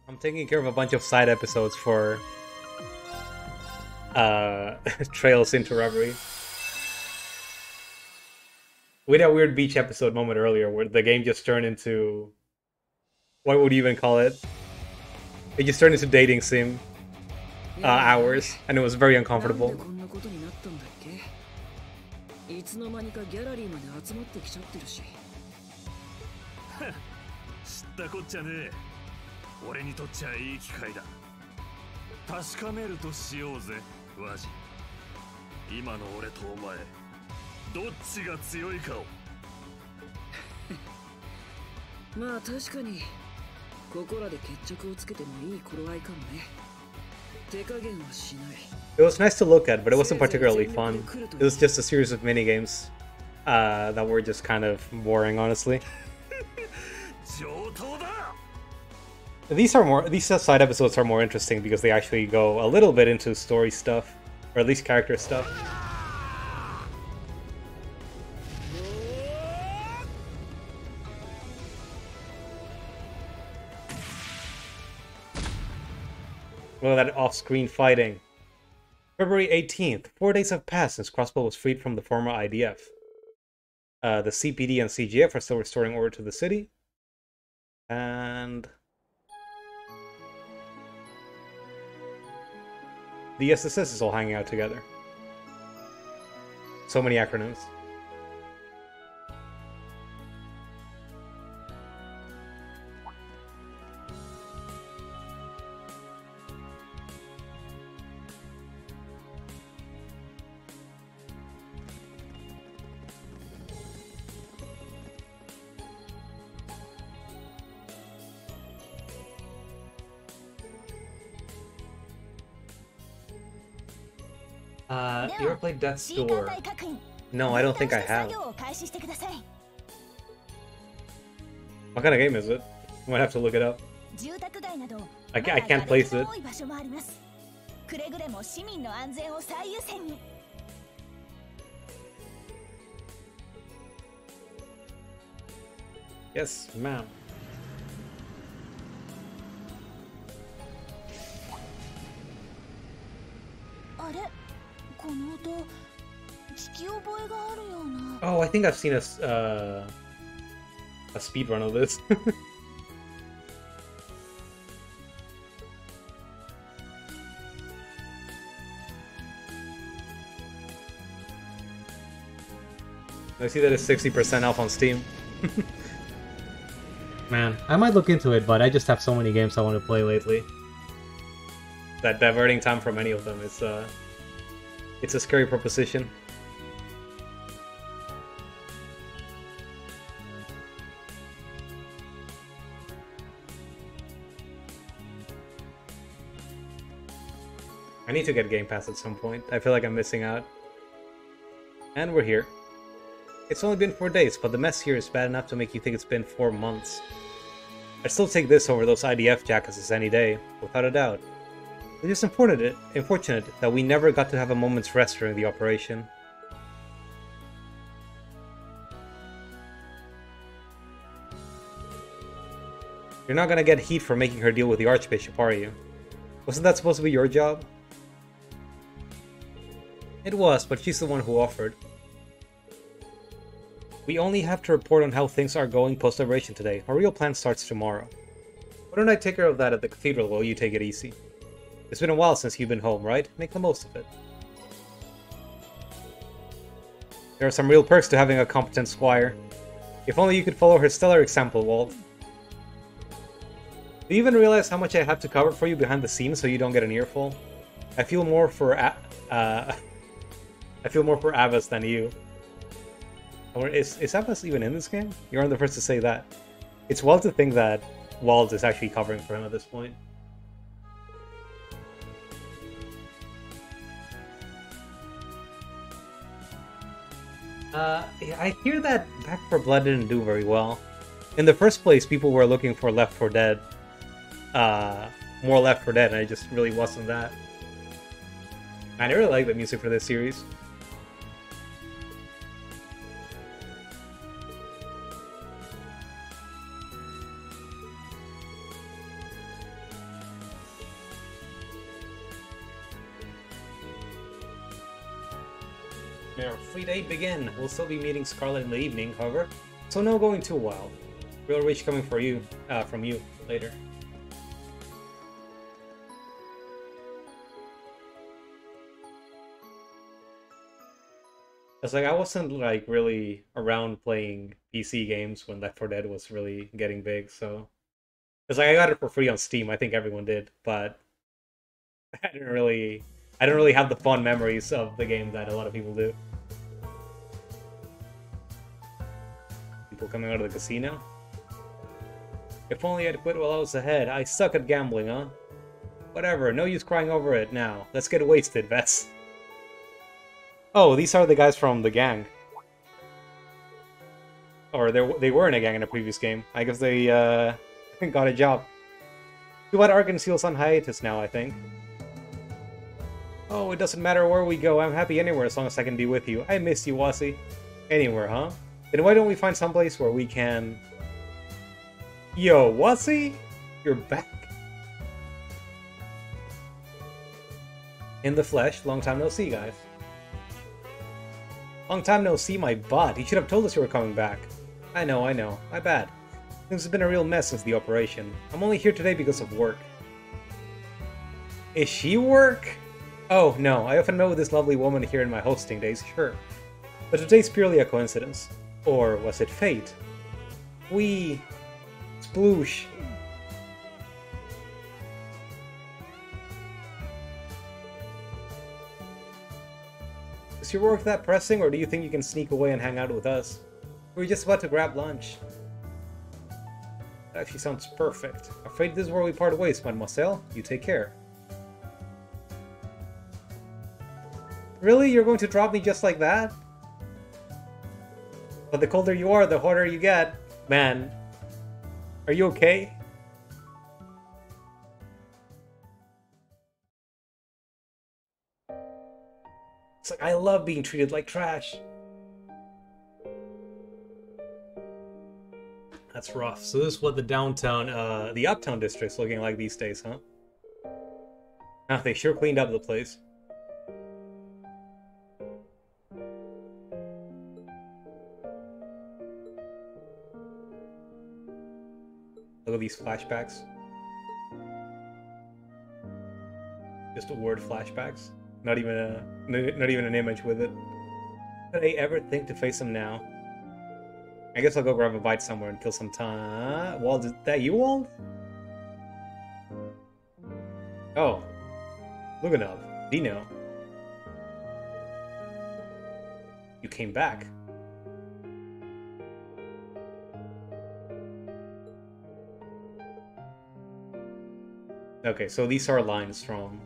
I'm taking care of a bunch of side episodes for Trails into Reverie. We had a weird beach episode moment earlier where the game just turned into, what would you even call it? It just turned into dating sim hours, and it was very uncomfortable. いつの間にかギャラリーまで集まってきちゃってるし。知ったこっちゃねえ。俺にとっちゃいい機会だ。確かめるとしようぜ、ワジ。今の俺とお前、どっちが強いかを。まあ確かに、ここらで決着をつけてもいい頃合いかもね。手加減はしない。It was nice to look at, but it wasn't particularly fun. It was just a series of minigames that were just kind of boring, honestly. These side episodes are more interesting because they actually go a little bit into story stuff, or at least character stuff. Look at that off-screen fighting. February 18th. 4 days have passed since Crossbow was freed from the former IDF. The CPD and CGF are still restoring order to the city. And the SSS is all hanging out together. So many acronyms. You ever played Death's Door? No, I don't think I have. What kind of game is it? I might have to look it up. I can't place it. Yes, ma'am. Oh, I think I've seen a speedrun of this. I see that it's 60% off on Steam. Man, I might look into it, but I just have so many games I want to play lately that diverting time from any of them is it's a scary proposition. I need to get Game Pass at some point. I feel like I'm missing out. And we're here. It's only been 4 days, but the mess here is bad enough to make you think it's been 4 months. I'd still take this over those IDF jackasses any day, without a doubt. It's just unfortunate that we never got to have a moment's rest during the operation. You're not gonna get heat for making her deal with the Archbishop, are you? Wasn't that supposed to be your job? It was, but she's the one who offered. We only have to report on how things are going post-operation today. Our real plan starts tomorrow. Why don't I take care of that at the cathedral while you take it easy? It's been a while since you've been home, right? Make the most of it. There are some real perks to having a competent squire. If only you could follow her stellar example, Walt. Do you even realize how much I have to cover for you behind the scenes so you don't get an earful? I feel more for Abbas than you. Or is Abbas even in this game? You aren't the first to say that. It's wild to think that Walt is actually covering for him at this point. I hear that Back 4 Blood didn't do very well. In the first place, people were looking for Left 4 Dead. More Left 4 Dead, and it just really wasn't that. I really like the music for this series. Our free day begin. We'll still be meeting Scarlet in the evening, however, so no going too wild. Real reach coming for you, from you later. It's like I wasn't like really around playing PC games when Left 4 Dead was really getting big, so it's like I got it for free on Steam. I think everyone did, but I don't really have the fond memories of the game that a lot of people do. People coming out of the casino. If only I'd quit while I was ahead. I suck at gambling, huh? Whatever, no use crying over it now. Let's get wasted, Vets. Oh, these are the guys from the gang. Or they were in a gang in a previous game. I guess they got a job. Too bad Argon Seal's on hiatus now, I think. Oh, it doesn't matter where we go. I'm happy anywhere as long as I can be with you. I miss you, Wasi. Anywhere, huh? Then why don't we find someplace where we can... Yo, Wasi? You're back. In the flesh. Long time no see, guys. Long time no see, my bot. You should have told us you were coming back. I know. My bad. Things have been a real mess since the operation. I'm only here today because of work. Is she work? Oh, no. I often met with this lovely woman here in my hosting days, sure. But today's purely a coincidence. Or was it fate? Sploosh. Is your work that pressing, or do you think you can sneak away and hang out with us? We're just about to grab lunch. That actually sounds perfect. Afraid this is where we part ways, mademoiselle. You take care. Really? You're going to drop me just like that? But the colder you are, the harder you get. Man, are you okay? It's like, I love being treated like trash. That's rough. So this is what the downtown, the uptown district's looking like these days, huh? Ah, they sure cleaned up the place. Look at these flashbacks. Just a word flashbacks. Not even an image with it. Could I ever think to face him now? I guess I'll go grab a bite somewhere and kill some time. Wald, is that you, Wald? Oh. Luganov. Dino. You came back. Okay, so these are lines from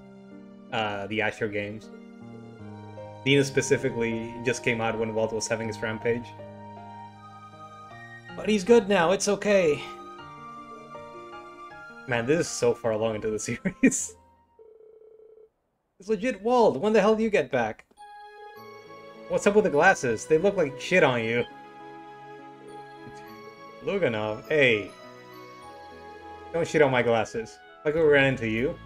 the Asher games. Dino specifically just came out when Walt was having his rampage. But he's good now, it's okay. Man, this is so far along into the series. It's legit Walt, when the hell do you get back? What's up with the glasses? They look like shit on you. Luganov, hey. Don't shit on my glasses. Like we ran into you.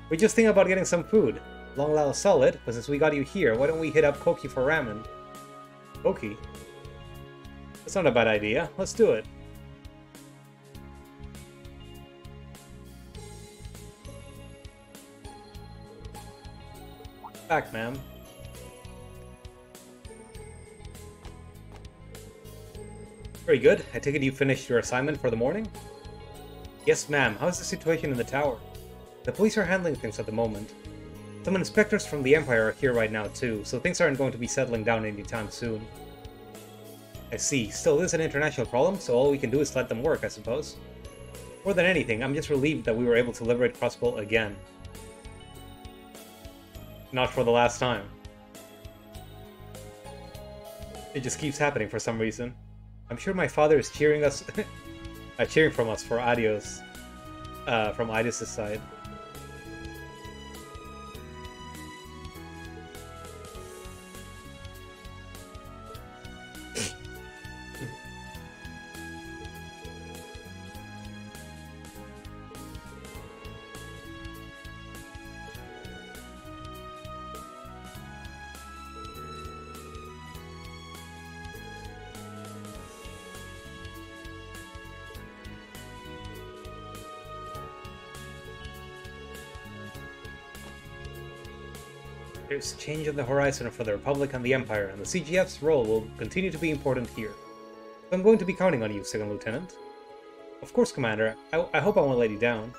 We just think about getting some food. Long Lao solid, but since we got you here, why don't we hit up Koki for ramen? Koki? That's not a bad idea. Let's do it. Back, ma'am. Very good. I take it you finished your assignment for the morning? Yes, ma'am. How's the situation in the tower? The police are handling things at the moment. Some inspectors from the Empire are here right now too, so things aren't going to be settling down anytime soon. I see. Still, this is an international problem, so all we can do is let them work, I suppose. More than anything, I'm just relieved that we were able to liberate Crossbow again. Not for the last time. It just keeps happening for some reason. I'm sure my father is cheering us, cheering from us for Adios, from Idis' side. There's change on the horizon for the Republic and the Empire, and the CGF's role will continue to be important here. So I'm going to be counting on you, Second Lieutenant. Of course, Commander. I hope I won't let you down.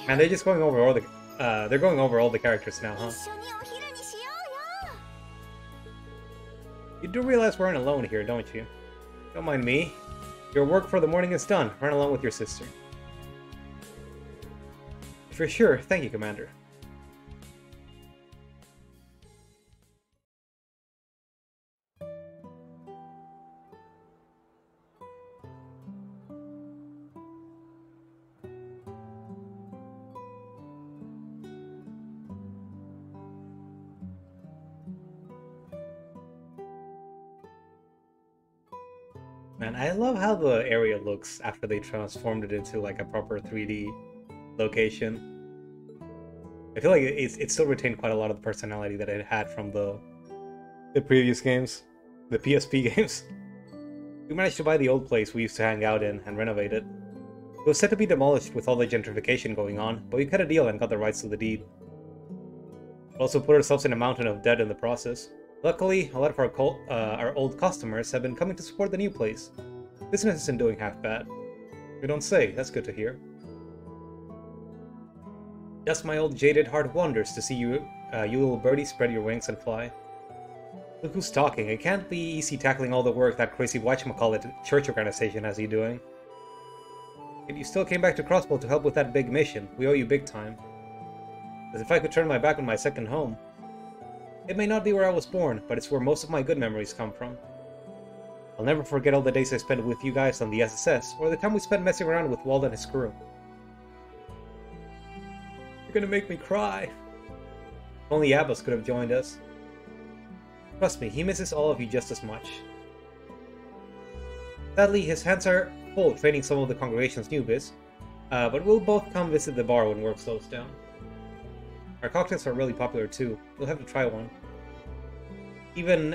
Man, they're just going over all the they're going over all the characters now, huh? You do realize we're not alone here, don't you? Don't mind me. Your work for the morning is done. Run along with your sister. For sure. Thank you, Commander. Man, I love how the area looks after they transformed it into like a proper 3D location. I feel like it still retained quite a lot of the personality that it had from the previous games, the PSP games. We managed to buy the old place we used to hang out in and renovate it. It was set to be demolished with all the gentrification going on, but we cut a deal and got the rights to the deed. We also put ourselves in a mountain of debt in the process. Luckily, a lot of our old customers have been coming to support the new place. Business isn't doing half bad. You don't say, that's good to hear. Just my old jaded heart wonders to see you, you little birdie, spread your wings and fly. Look who's talking. It can't be easy tackling all the work that crazy whatchamacallit church organization has you doing. Yet you still came back to Crossbow to help with that big mission. We owe you big time. As if I could turn my back on my second home. It may not be where I was born, but it's where most of my good memories come from. I'll never forget all the days I spent with you guys on the SSS, or the time we spent messing around with Wald and his crew. You're gonna make me cry. If only Abbas could have joined us. Trust me, he misses all of you just as much. Sadly, his hands are full training some of the congregation's newbies, but we'll both come visit the bar when work slows down. Our cocktails are really popular too. You'll have to try one. Even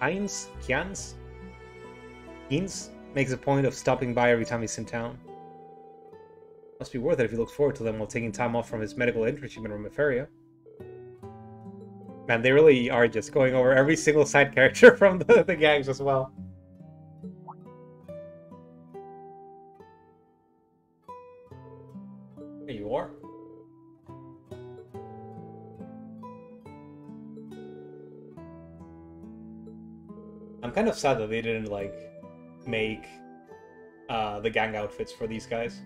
Heinz makes a point of stopping by every time he's in town. Must be worth it if he looks forward to them while taking time off from his medical internship in Reverie. Man, they really are just going over every single side character from the gangs as well. There you are. I'm kind of sad that they didn't, like, make the gang outfits for these guys.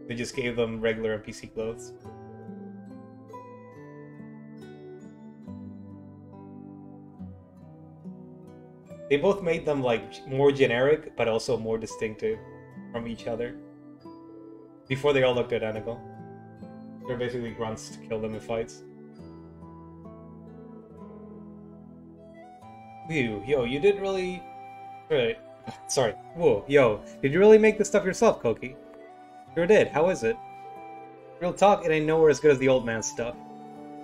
They just gave them regular NPC clothes. They both made them, like, more generic, but also more distinctive from each other. Before they all looked identical. They're basically grunts to kill them in fights. Yo, you did really... Right. Sorry. Whoa, yo, did you really make this stuff yourself, Koki? Sure did. How is it? Real talk, it ain't nowhere as good as the old man's stuff.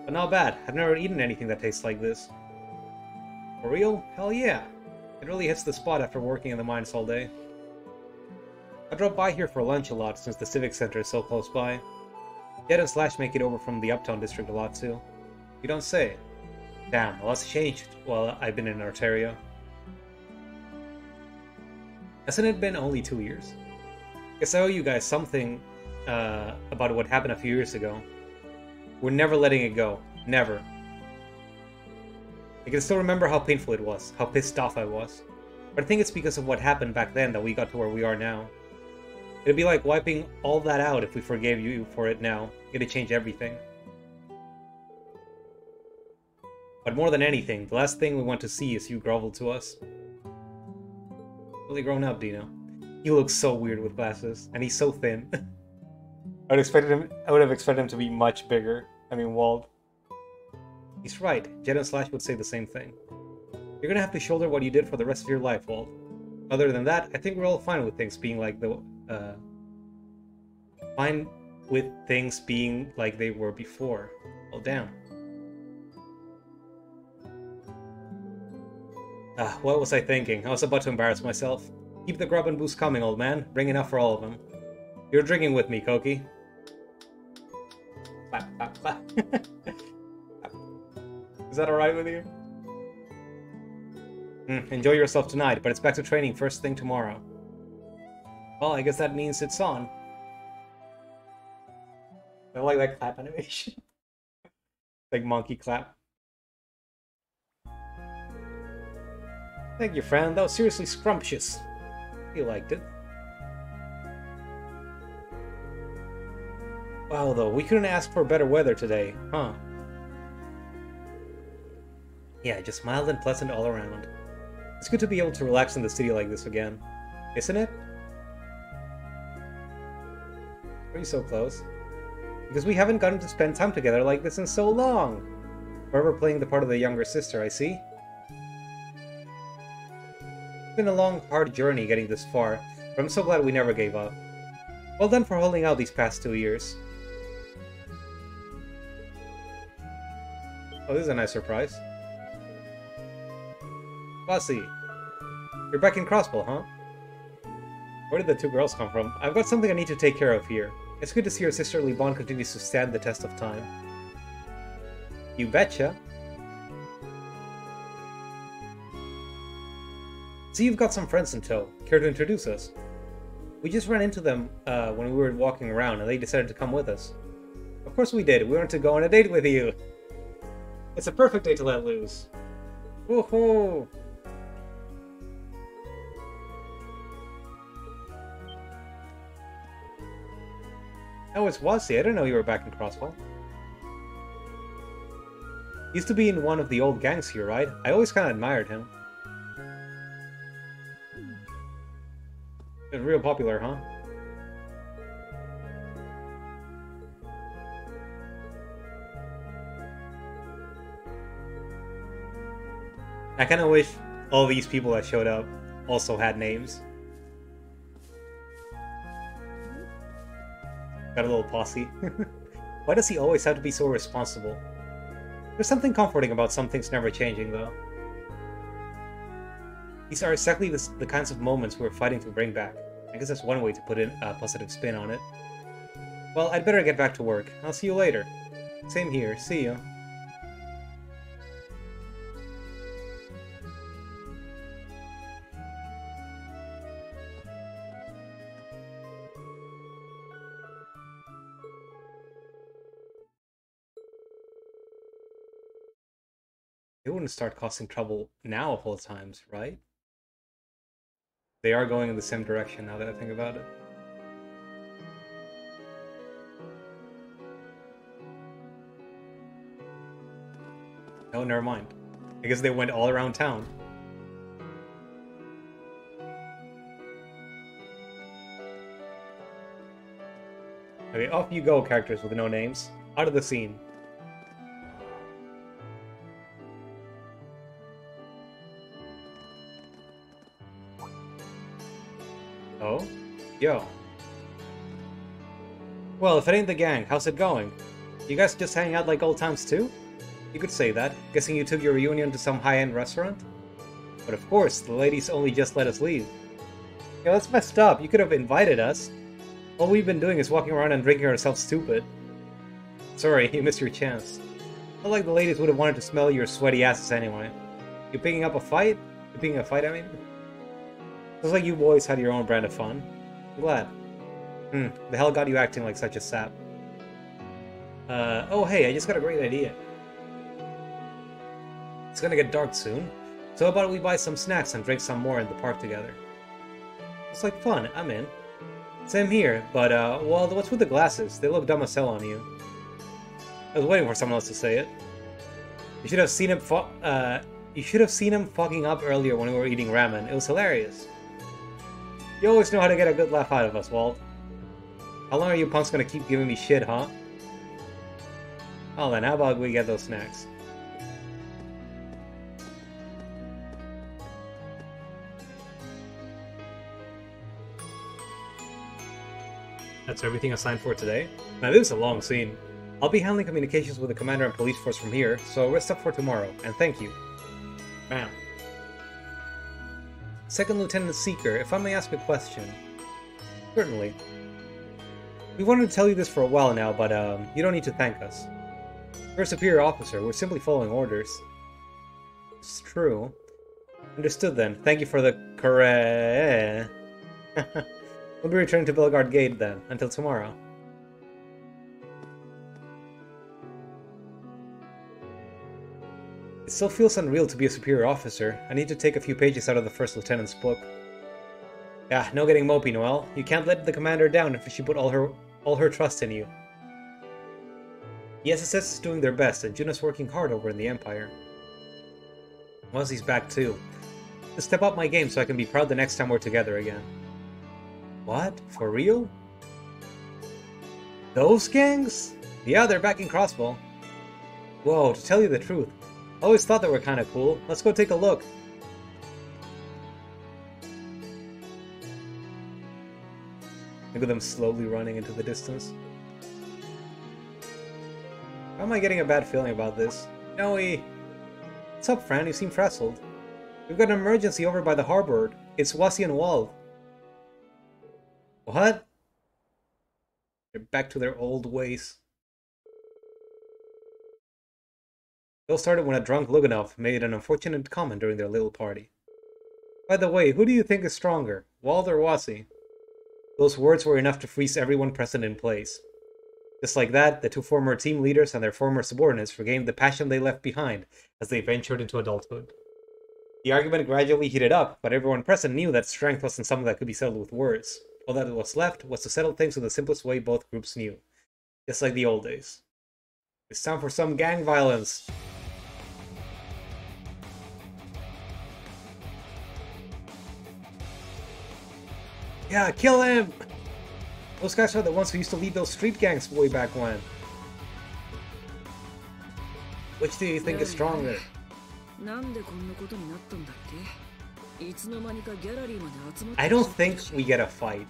But not bad. I've never eaten anything that tastes like this. For real? Hell yeah. It really hits the spot after working in the mines all day. I drop by here for lunch a lot since the Civic Center is so close by. Jet and Slash make it over from the Uptown District a lot too. You don't say. Damn, a lot's changed while I've been in Arteria. Hasn't it been only 2 years? Guess I owe you guys something about what happened a few years ago. We're never letting it go. Never. I can still remember how painful it was, how pissed off I was. But I think it's because of what happened back then that we got to where we are now. It'd be like wiping all that out if we forgave you for it now. It'd change everything. But more than anything, the last thing we want to see is you grovel to us. Really grown up, Dino. He looks so weird with glasses, and he's so thin. I would have expected him to be much bigger. I mean, Wald. He's right. Jet and Slash would say the same thing. You're gonna have to shoulder what you did for the rest of your life, Wald. Other than that, I think we're all fine with things being like they were before. Well, damn. What was I thinking? I was about to embarrass myself. Keep the grub and boost coming, old man. Bring enough for all of them. You're drinking with me, Koki. Clap, clap, clap. Is that alright with you? Enjoy yourself tonight, but it's back to training first thing tomorrow. Well, I guess that means it's on. I like that clap animation. Like monkey clap. Thank you, friend. That was seriously scrumptious. You liked it. Wow, though, we couldn't ask for better weather today, huh? Yeah, just mild and pleasant all around. It's good to be able to relax in the city like this again, isn't it? Are you so close? Because we haven't gotten to spend time together like this in so long. Forever playing the part of the younger sister, I see. It's been a long, hard journey getting this far, but I'm so glad we never gave up. Well done for holding out these past 2 years. Oh, this is a nice surprise. Bossy, you're back in Crossbow, huh? Where did the two girls come from? I've got something I need to take care of here. It's good to see your sisterly bond continues to stand the test of time. You betcha. See, you've got some friends in tow. Care to introduce us? We just ran into them when we were walking around, and they decided to come with us. Of course we did. We wanted to go on a date with you. It's a perfect day to let loose. Woohoo! Oh, it's Wasi. I didn't know you were back in Crosswell. He used to be in one of the old gangs here, right? I always kind of admired him. It's real popular, huh? I kind of wish all these people that showed up also had names. Got a little posse. Why does he always have to be so responsible? There's something comforting about some things never changing, though. These are exactly the kinds of moments we're fighting to bring back. I guess that's one way to put a positive spin on it. Well, I'd better get back to work. I'll see you later. Same here. See you. They wouldn't start causing trouble now of all times, right? They are going in the same direction now that I think about it. Oh, never mind. I guess they went all around town. Okay, off you go, characters with no names. Out of the scene. Oh? Yo. Well, if it ain't the gang, how's it going? You guys just hang out like old times too? You could say that. Guessing you took your reunion to some high-end restaurant? But of course, the ladies only just let us leave. Yeah, that's messed up. You could have invited us. All we've been doing is walking around and drinking ourselves stupid. Sorry, you missed your chance. Not like the ladies would have wanted to smell your sweaty asses anyway. You picking up a fight? You picking a fight, I mean? Looks like you boys had your own brand of fun. I'm glad. The hell got you acting like such a sap? Oh hey, I just got a great idea. It's gonna get dark soon, so how about we buy some snacks and drink some more in the park together? It's like fun, I'm in. Same here, but well, what's with the glasses? They look dumb as hell on you. I was waiting for someone else to say it. You should have seen him fogging up earlier when we were eating ramen. It was hilarious. You always know how to get a good laugh out of us, Walt. How long are you punks gonna keep giving me shit, huh? Oh then, how about we get those snacks? That's everything assigned for today? Now this is a long scene. I'll be handling communications with the commander and police force from here, so rest up for tomorrow, and thank you. Bam. Second Lieutenant Seeker, if I may ask a question. Certainly. We wanted to tell you this for a while now, but you don't need to thank us. You're a superior officer, we're simply following orders. It's true. Understood then. Thank you for the correct. We'll be returning to Bellegarde Gate then, until tomorrow. It still feels unreal to be a superior officer. I need to take a few pages out of the first lieutenant's book. Yeah, no getting mopey, Noel. You can't let the commander down if she put all her trust in you. The SSS is doing their best, and Juno's working hard over in the Empire. Mozzie's back too. To step up my game so I can be proud the next time we're together again. What? For real? Those gangs? Yeah, they're back in Crossbow. Whoa, to tell you the truth, I always thought they were kinda cool. Let's go take a look. Look at them slowly running into the distance. How am I getting a bad feeling about this? Noe! What's up, Fran? You seem frazzled. We've got an emergency over by the harbor. It's Wasi and Wald. What? They're back to their old ways. It all started when a drunk Luganov made an unfortunate comment during their little party. By the way, who do you think is stronger, Wald or Wasi? Those words were enough to freeze everyone present in place. Just like that, the two former team leaders and their former subordinates regained the passion they left behind as they ventured into adulthood. The argument gradually heated up, but everyone present knew that strength wasn't something that could be settled with words. All that was left was to settle things in the simplest way both groups knew. Just like the old days. It's time for some gang violence! Yeah, kill him! Those guys are the ones who used to lead those street gangs way back when. Which do you think is stronger? I don't think we get a fight.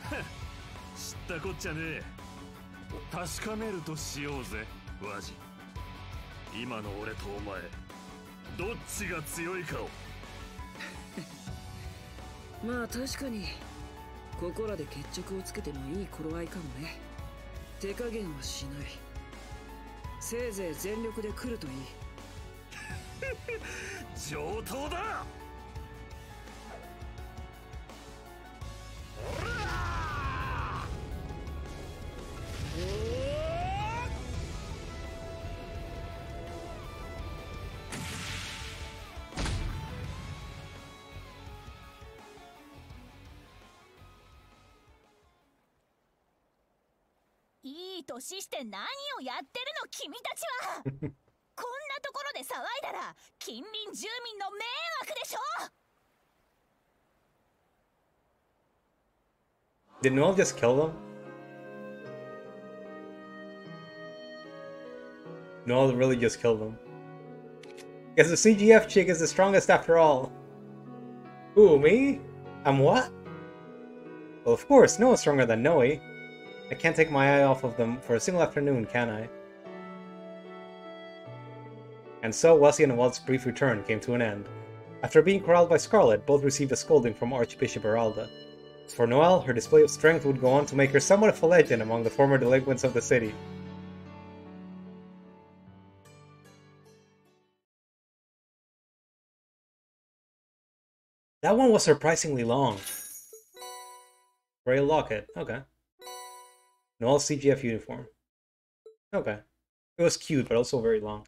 Did Noel just kill them? Noel really just killed them. Guess the CGF chick is the strongest after all. Who, me? I'm what? Well, of course, Noah's stronger than Noe. I can't take my eye off of them for a single afternoon, can I? And so, Wasi and Wald's brief return came to an end. After being corralled by Scarlet, both received a scolding from Archbishop Heralda. As for Noel, her display of strength would go on to make her somewhat of a legend among the former delinquents of the city. That one was surprisingly long. Gray locket, okay. Noel's CGF uniform. Okay. It was cute, but also very long.